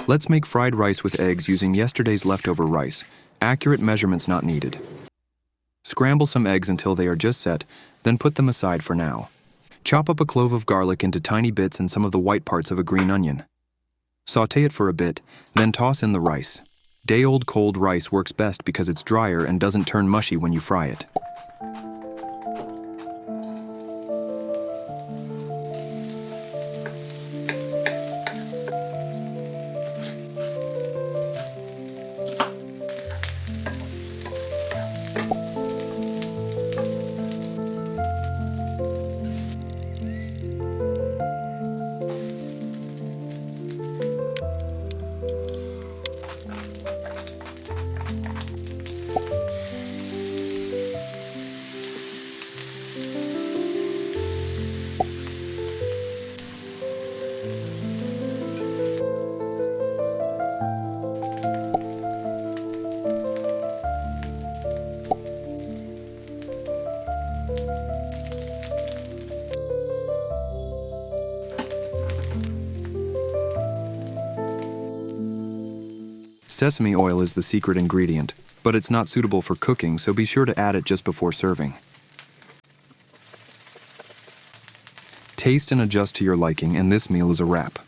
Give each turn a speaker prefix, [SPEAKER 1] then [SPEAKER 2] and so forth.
[SPEAKER 1] Let's make fried rice with eggs using yesterday's leftover rice. Accurate measurements not needed. Scramble some eggs until they are just set, then put them aside for now. Chop up a clove of garlic into tiny bits and some of the white parts of a green onion. Sauté it for a bit, then toss in the rice. Day-old cold rice works best because it's drier and doesn't turn mushy when you fry it. Sesame oil is the secret ingredient, but it's not suitable for cooking, so be sure to add it just before serving. Taste and adjust to your liking, and this meal is a wrap.